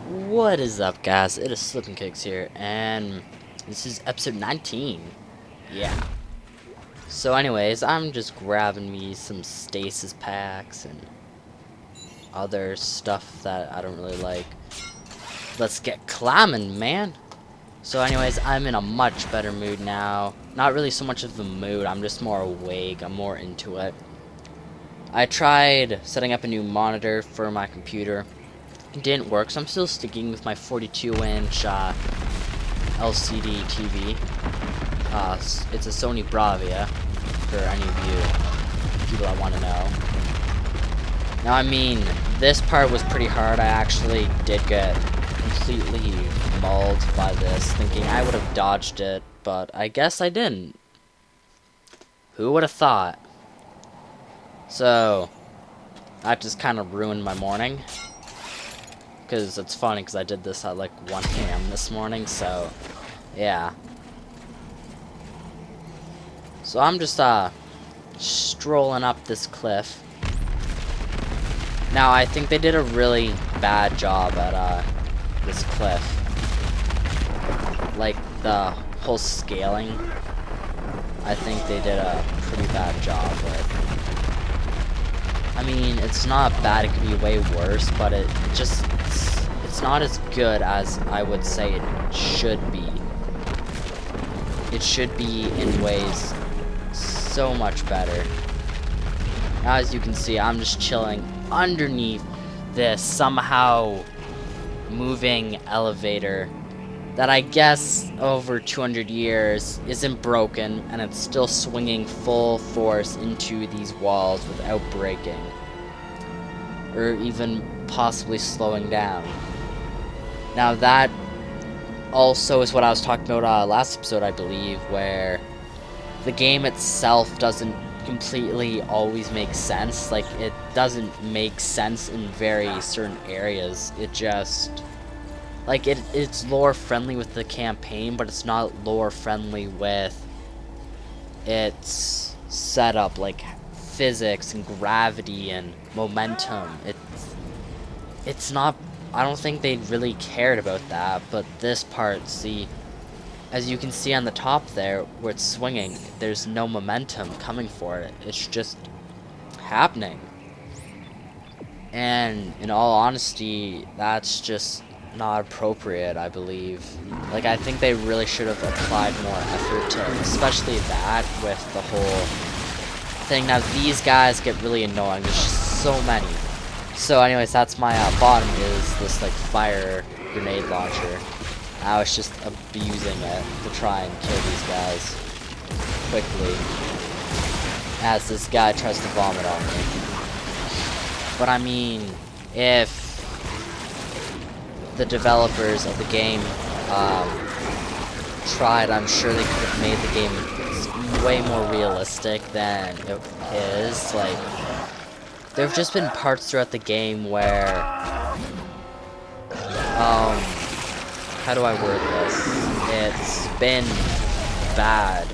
What is up, guys? It is Slippin' Kicks here, and this is episode 19. Yeah. So anyways, I'm just grabbing me some stasis packs and other stuff that I don't really like. Let's get climbing, man! So anyways, I'm in a much better mood now. Not really so much of a mood, I'm just more awake, I'm more into it. I tried setting up a new monitor for my computer. It didn't work, so I'm still sticking with my 42-inch LCD TV. It's a Sony Bravia, for any of you people that want to know. Now, I mean, this part was pretty hard. I actually did get completely mauled by this, thinking I would have dodged it, but I guess I didn't. Who would have thought? So, that just kind of ruined my morning. Because it's funny, because I did this at like 1 a.m. this morning, so yeah. So I'm just strolling up this cliff. Now I think they did a really bad job at this cliff. Like the whole scaling, I think they did a pretty bad job with. I mean, it's not bad, it could be way worse, but it's not as good as I would say it should be. It should be in ways so much better. Now, as you can see, I'm just chilling underneath this somehow moving elevator that I guess over 200 years isn't broken, and it's still swinging full force into these walls without breaking, or even possibly slowing down. Now that also is what I was talking about last episode, I believe, where the game itself doesn't completely always make sense. Like, it doesn't make sense in very certain areas. It just, like, it's lore friendly with the campaign, but it's not lore friendly with its setup, like physics and gravity and momentum. It's not, I don't think they really cared about that, but this part, see, as you can see on the top there, where it's swinging, there's no momentum coming for it. It's just happening. And in all honesty, that's just not appropriate, I believe. Like, I think they really should have applied more effort to, especially that, with the whole thing. Now, these guys get really annoying. There's just so many. So anyways, that's my bottom, is this like fire grenade launcher. I was just abusing it to try and kill these guys quickly, as this guy tries to vomit on me. But I mean, if the developers of the game tried, I'm sure they could have made the game way more realistic than it is. Like, there have just been parts throughout the game where, how do I word this? It's been bad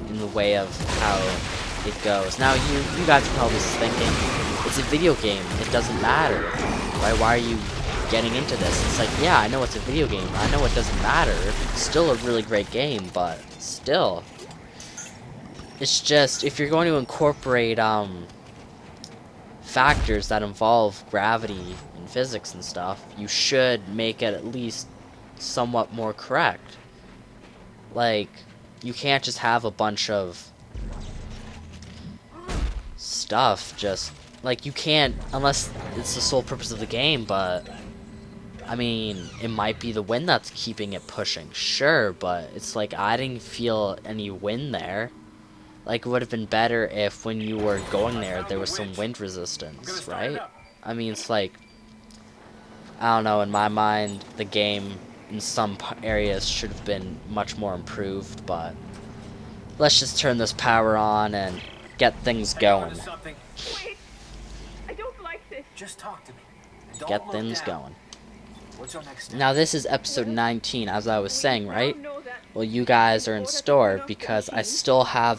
in the way of how it goes. Now, you guys are probably thinking, it's a video game, it doesn't matter. Why are you getting into this? It's like, yeah, I know it's a video game, I know it doesn't matter. It's still a really great game, but still. It's just, if you're going to incorporate, factors that involve gravity and physics and stuff, you should make it at least somewhat more correct. Like, you can't just have a bunch of stuff just, like, you can't, unless it's the sole purpose of the game, but I mean, it might be the wind that's keeping it pushing, sure, but it's like, I didn't feel any wind there. Like, it would have been better if when you were going there was some wind resistance, right? I mean, it's like, I don't know, in my mind, the game in some areas should have been much more improved, but let's just turn this power on and get things going. Wait, I don't like this. Just talk to me. Get things going. What's your next step? Now, this is episode 19, as I was saying, right? Well, you guys are in store, because I still have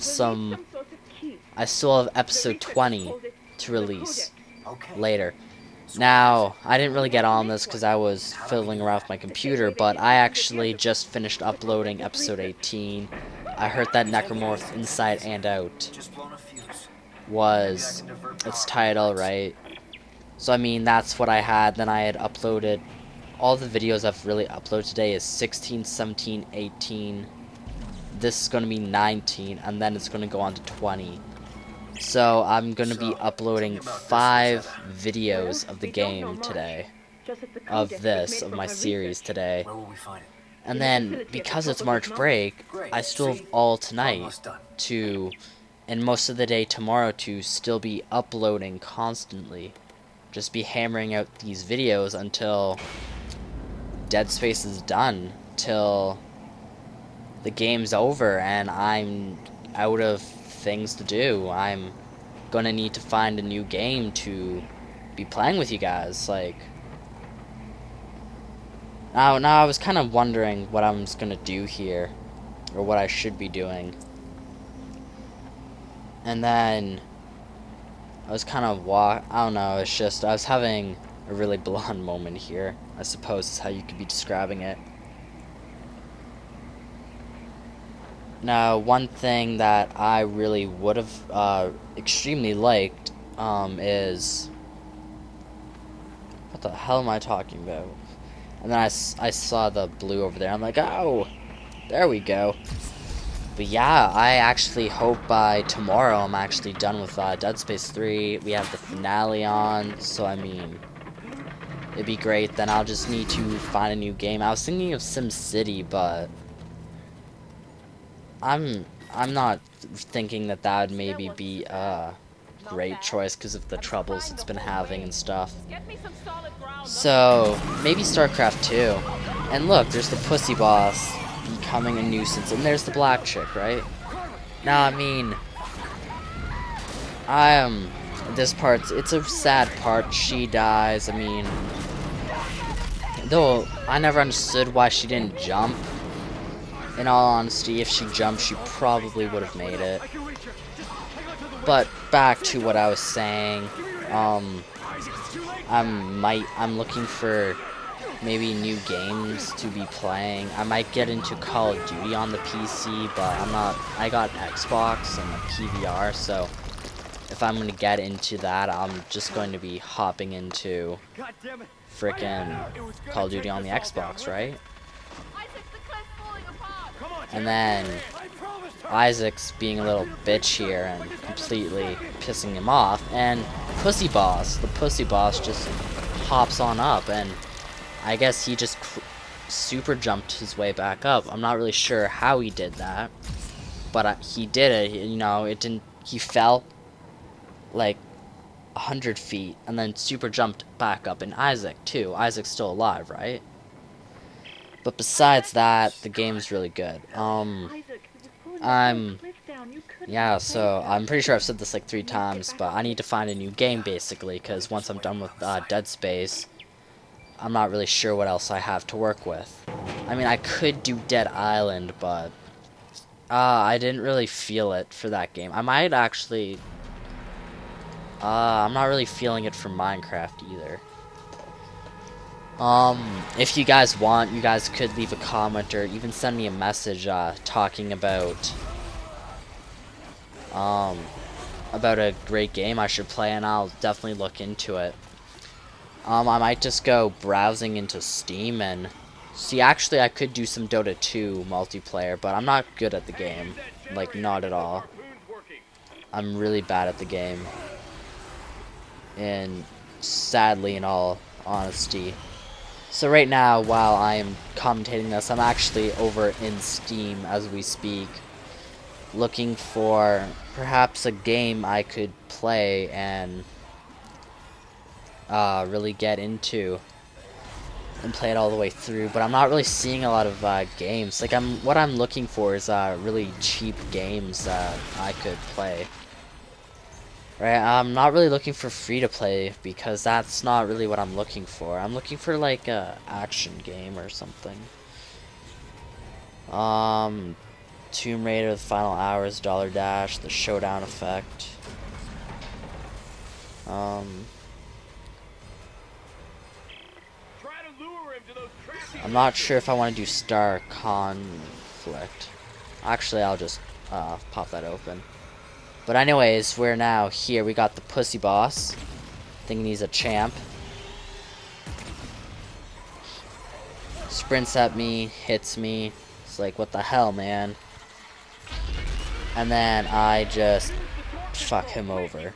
episode 20 to release Okay. later. Now, I didn't really get on this because I was fiddling around with my computer, but I actually just finished uploading episode 18. I heard that Necromorph Inside and Out Just blown a fuse. was its title, right? So I mean, that's what I had. Then I had uploaded all the videos I've really uploaded today is 16, 17, 18. This is going to be 19, and then it's going to go on to 20. So I'm going to be uploading 5 videos of the game today. Of this, of my series today. Where will we find it? And then, because it's March break, I still have all tonight to, and most of the day tomorrow to still be uploading constantly. Just be hammering out these videos until Dead Space is done, till the game's over and I'm out of things to do. I'm gonna need to find a new game to be playing with you guys. Like, now I was kind of wondering what I'm gonna do here, or what I should be doing. And then I was kind of I don't know, it's just I was having a really blonde moment here, I suppose is how you could be describing it. Now, one thing that I really would have extremely liked is, what the hell am I talking about? And then I saw the blue over there. I'm like, oh, there we go. But yeah, I actually hope by tomorrow I'm actually done with Dead Space 3. We have the finale on, so I mean, it'd be great. Then I'll just need to find a new game. I was thinking of SimCity, but I'm not thinking that would maybe be a great choice because of the troubles it's been having and stuff. So maybe StarCraft 2. And look, there's the pussy boss becoming a nuisance, and there's the black chick, right? Now, I mean, this part, it's a sad part. She dies. I mean, though I never understood why she didn't jump. In all honesty, if she jumped, she probably would have made it. But back to what I was saying, I'm looking for maybe new games to be playing. I might get into Call of Duty on the PC, but I got Xbox and a PVR, so if I'm gonna get into that, I'm just going to be hopping into frickin' Call of Duty on the Xbox, right? And then Isaac's being a little bitch here and completely pissing him off, and the pussy boss just hops on up, and I guess he just super jumped his way back up. I'm not really sure how he did that, but he did it. You know, he fell like 100 feet and then super jumped back up. And Isaac too. Isaac's still alive, right? But besides that, the game's really good. Yeah, so I'm pretty sure I've said this like 3 times, but I need to find a new game basically, because once I'm done with Dead Space, I'm not really sure what else I have to work with. I mean, I could do Dead Island, but I didn't really feel it for that game. I might actually, I'm not really feeling it for Minecraft either. If you guys want, you guys could leave a comment or even send me a message talking about a great game I should play, and I'll definitely look into it. I might just go browsing into Steam and see. Actually, I could do some Dota 2 multiplayer, but I'm not good at the game, like not at all. I'm really bad at the game, and sadly, in all honesty. So right now, while I am commentating this, I'm actually over in Steam as we speak, looking for perhaps a game I could play and really get into and play it all the way through. But I'm not really seeing a lot of games. Like, what I'm looking for is really cheap games that I could play. Right, I'm not really looking for free to play because that's not really what I'm looking for. I'm looking for like a action game or something. Tomb Raider, The Final Hours, Dollar Dash, The Showdown Effect. I'm not sure if I want to do Star Conflict. Actually, I'll just pop that open. But anyways, we're now here. We got the pussy boss, thinking he's a champ. Sprints at me, hits me. It's like, what the hell, man? And then I just fuck him over.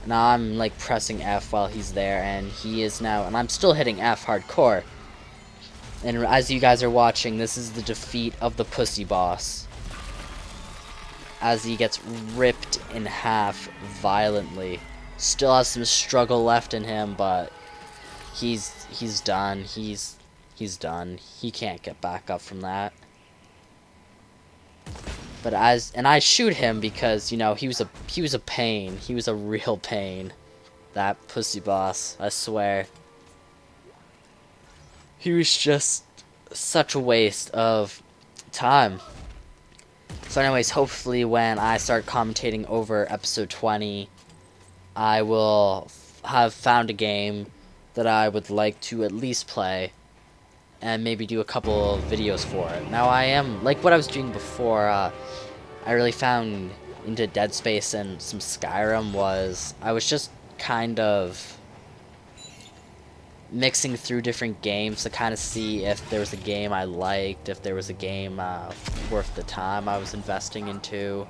Now I'm like pressing F while he's there, and he is now, and I'm still hitting F hardcore. And as you guys are watching, this is the defeat of the pussy boss, as he gets ripped in half violently. Still has some struggle left in him, but he's done. He's done. He can't get back up from that. But I shoot him because, you know, he was a pain. He was a real pain. That pussy boss, I swear. He was just such a waste of time. So anyways, hopefully when I start commentating over episode 20, I will have found a game that I would like to at least play, and maybe do a couple of videos for it. Now I am, like what I was doing before, I really found into Dead Space and some Skyrim was, I was just kind of mixing through different games to kind of see if there was a game I liked, if there was a game worth the time I was investing into,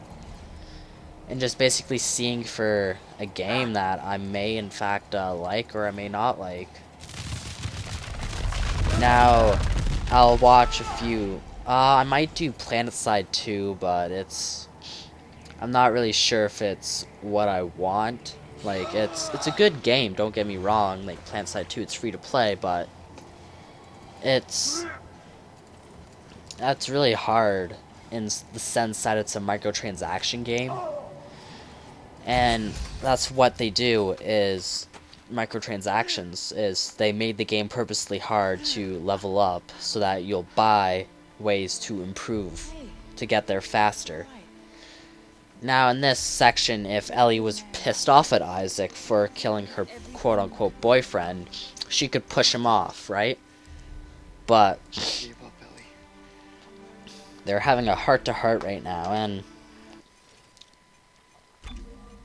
and just basically seeing for a game that I may in fact like or I may not like. Now I'll watch a few. I might do PlanetSide 2, but I'm not really sure if it's what I want. Like, it's a good game, don't get me wrong. Like PlanetSide 2, it's free to play, but that's really hard in the sense that it's a microtransaction game. And that's what they do, is microtransactions, is they made the game purposely hard to level up so that you'll buy ways to improve to get there faster. Now in this section, if Ellie was pissed off at Isaac for killing her quote-unquote boyfriend, she could push him off, right? But they're having a heart-to-heart right now, and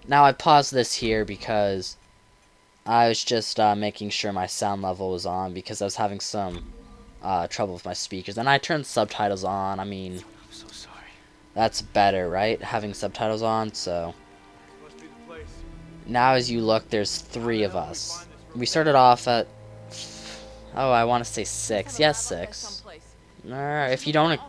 now I paused this here because I was just making sure my sound level was on, because I was having some trouble with my speakers, and I turned subtitles on. I mean, I'm so sorry. that's better, right? Having subtitles on. So now as you look, there's 3 of us. We started off at, oh, I want to say 6. Yes, 6. Alright, if you don't,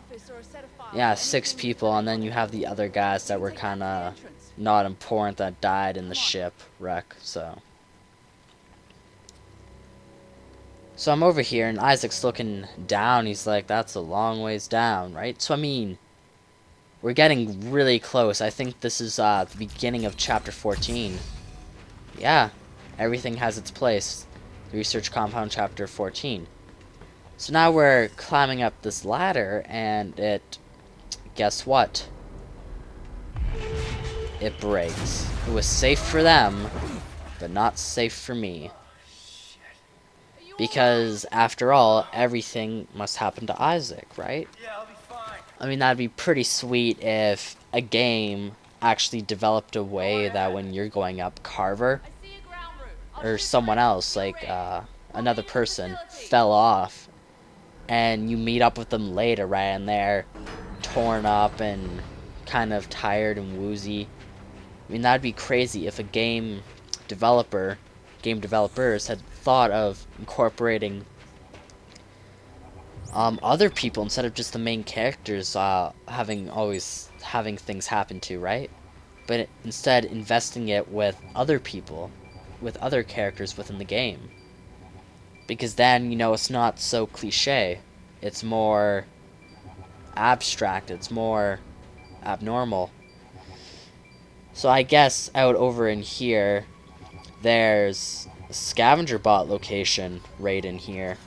yeah, 6 people, and then you have the other guys that were kind of not important that died in the shipwreck. So I'm over here, and Isaac's looking down. He's like, that's a long ways down, right? So I mean, we're getting really close. I think this is the beginning of chapter 14. Yeah, everything has its place. The research compound, chapter 14. So now we're climbing up this ladder, and guess what? It breaks. It was safe for them, but not safe for me. Because, after all, everything must happen to Isaac, right? Yeah, I'll be fine. I mean, that'd be pretty sweet if a game actually developed a way that when you're going up, Carver, or someone else, like another person, fell off, and you meet up with them later, right, and they're torn up and kind of tired and woozy. I mean, that'd be crazy if a game developers had thought of incorporating other people instead of just the main characters having things happen to, right? But instead investing it with other people, with other characters within the game. Because then, you know, it's not so cliche. It's more abstract, it's more abnormal. So I guess out over in here, there's a scavenger bot location right in here.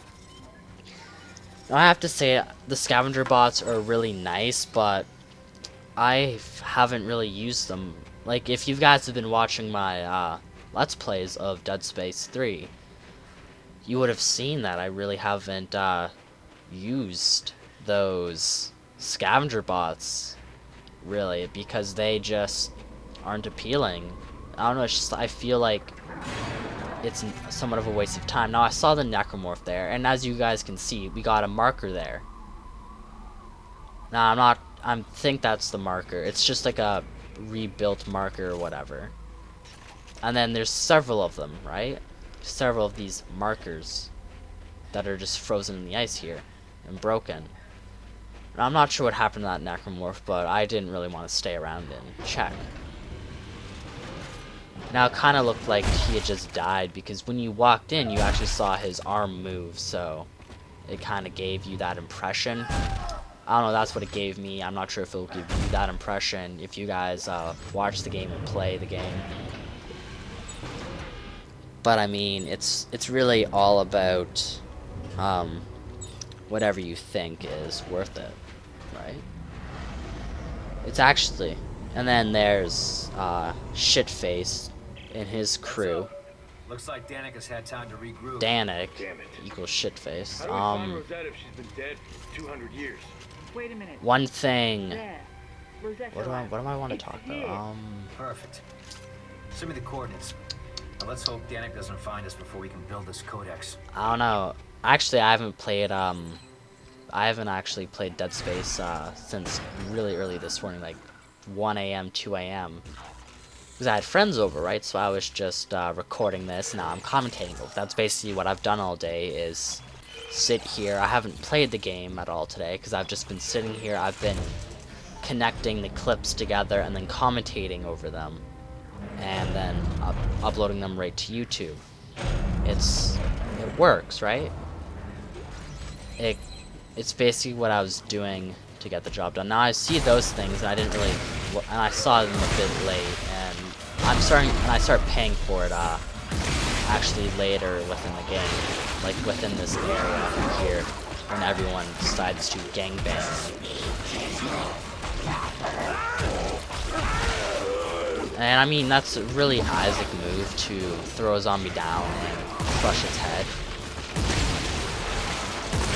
Now I have to say, the scavenger bots are really nice, but I haven't really used them. Like, if you guys have been watching my Let's Plays of Dead Space 3, you would have seen that I really haven't used those scavenger bots, really, because they just aren't appealing. I don't know, it's just, I feel like it's somewhat of a waste of time. Now, I saw the necromorph there, and as you guys can see, we got a marker there. Now, I think that's the marker. It's just like a rebuilt marker or whatever. And then there's several of them, right? Several of these markers that are just frozen in the ice here and broken. And I'm not sure what happened to that necromorph, but I didn't really want to stay around and check. Now, it kind of looked like he had just died, because when you walked in, you actually saw his arm move, so it kind of gave you that impression. I don't know, that's what it gave me. I'm not sure if it'll give you that impression if you guys watch the game and play the game. But I mean, it's really all about whatever you think is worth it, right? It's actually, and then there's Shitface and his crew. Looks like Danik has had time to regroup. Danik Damn it. equals Shitface. How do we find Rosetta if she's been dead for 200 years? Wait a minute. One thing. There. Rosetta What do I want to It's talk here. about? Perfect. Send me the coordinates. Now let's hope Danik doesn't find us before we can build this codex. I don't know. Actually, I haven't actually played Dead Space since really early this morning, like 1 a.m., 2 a.m. Because I had friends over, right? So I was just recording this. Now I'm commentating over. That's basically what I've done all day, is sit here. I haven't played the game at all today because I've just been sitting here. I've been connecting the clips together and then commentating over them, and then uploading them right to YouTube. It works, right? It's basically what I was doing to get the job done. Now I see those things, and I didn't really, and I saw them a bit late, and I start paying for it actually later within the game, like within this area here, when everyone decides to gangbang. And I mean, that's a really Isaac move to throw a zombie down and crush its head.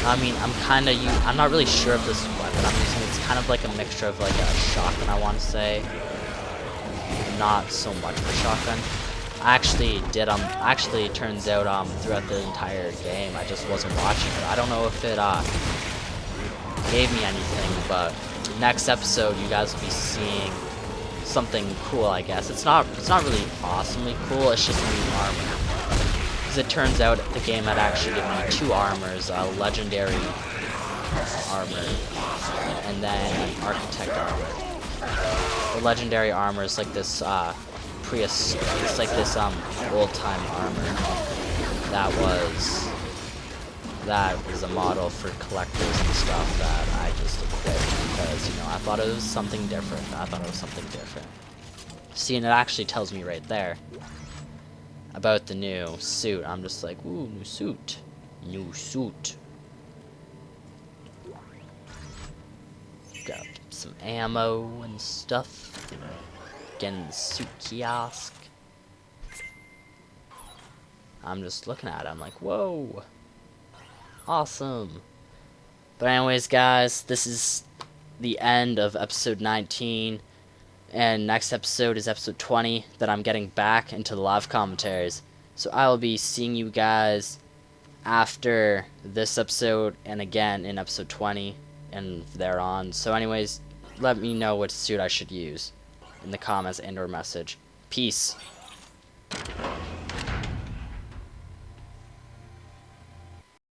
I mean, I'm not really sure of this weapon I'm using. It's kind of like a mixture of like a shotgun, I want to say. Not so much of a shotgun. Actually, it turns out, throughout the entire game, I just wasn't watching it. I don't know if it, gave me anything, but next episode, you guys will be seeing something cool, I guess. It's not really awesomely cool, it's just new armor. Because it turns out the game had actually given me 2 armors, a legendary armor, and then an architect armor. The legendary armor is like this, it's like this, old-time armor that was a model for collectors and stuff that I just equipped because, you know, I thought it was something different. See, and it actually tells me right there about the new suit. I'm just like, ooh, new suit. New suit. Got some ammo and stuff. Getting the suit kiosk. I'm just looking at it. I'm like, whoa. Awesome. But anyways, guys, this is the end of episode 19. And next episode is episode 20 that I'm getting back into the live commentaries. So I will be seeing you guys after this episode and again in episode 20 and thereon. So anyways, let me know what suit I should use in the comments and or message. Peace.